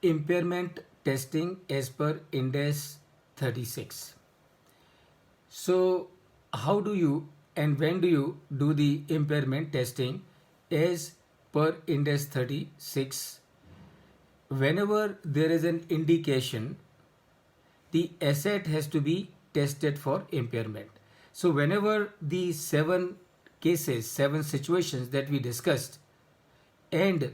impairment testing as per IndAS 36. So how do you and when do you do the impairment testing as per IndAS 36? Whenever there is an indication, the asset has to be tested for impairment. So whenever the 7 situations that we discussed and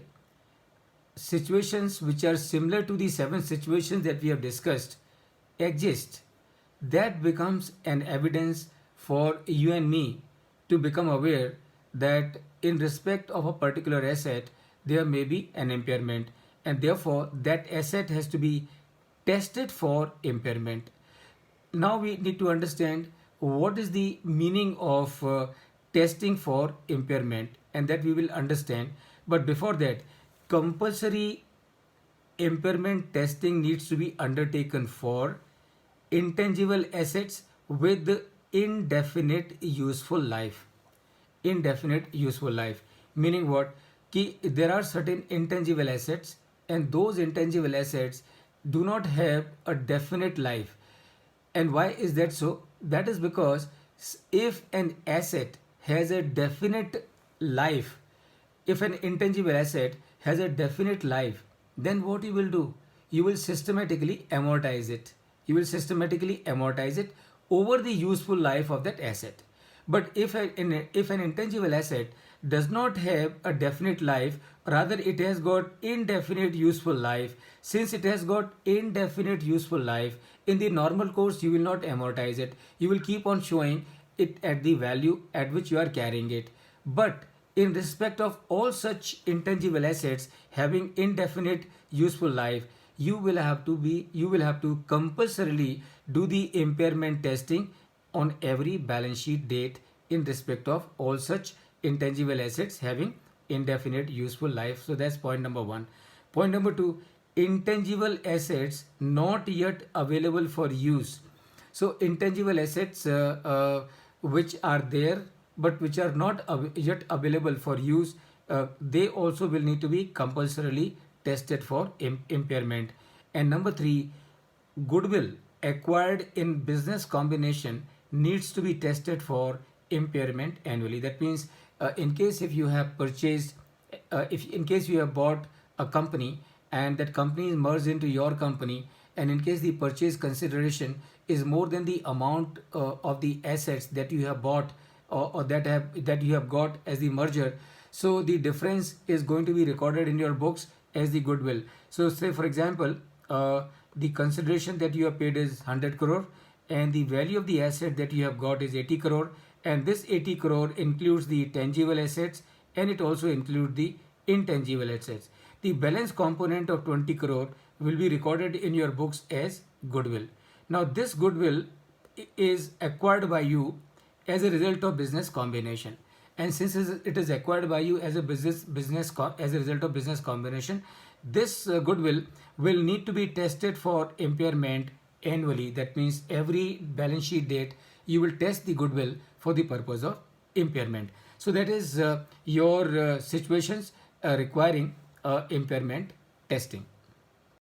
situations which are similar to the 7 situations that we have discussed exist, that becomes an evidence for you and me to become aware that in respect of a particular asset there may be an impairment, and therefore that asset has to be tested for impairment. Now we need to understand what is the meaning of testing for impairment, and that we will understand. But before that, compulsory impairment testing needs to be undertaken for intangible assets with indefinite useful life. Indefinite useful life meaning what? Ki there are certain intangible assets, and those intangible assets do not have a definite life. And why is that so? That is because if an asset has a definite life, if an intangible asset has a definite life, then what you will do? You will systematically amortize it. You will systematically amortize it over the useful life of that asset. But if an intangible asset does not have a definite life, rather it has got indefinite useful life. Since it has got indefinite useful life, in the normal course you will not amortize it. You will keep on showing it at the value at which you are carrying it. But in respect of all such intangible assets having indefinite useful life, you will have to compulsorily do the impairment testing on every balance sheet date in respect of all such intangible assets having indefinite useful life. So that's point number 1. Point number 2, intangible assets not yet available for use. So intangible assets which are there but which are not yet available for use, they also will need to be compulsorily tested for impairment. And number 3, goodwill acquired in business combination needs to be tested for impairment annually. That means in case if you have purchased, if in case you have bought a company and that company is merged into your company, and in case the purchase consideration is more than the amount of the assets that you have bought or that you have got as the merger, so the difference is going to be recorded in your books as the goodwill. So say for example, the consideration that you have paid is 100 crore and the value of the asset that you have got is 80 crore, and this 80 crore includes the tangible assets and it also includes the intangible assets. The balance component of 20 crore will be recorded in your books as goodwill. Now this goodwill is acquired by you as a result of business combination, and since it is acquired by you as a as a result of business combination, this goodwill will need to be tested for impairment annually. That means every balance sheet date you will test the goodwill for the purpose of impairment. So that is your situations requiring impairment testing.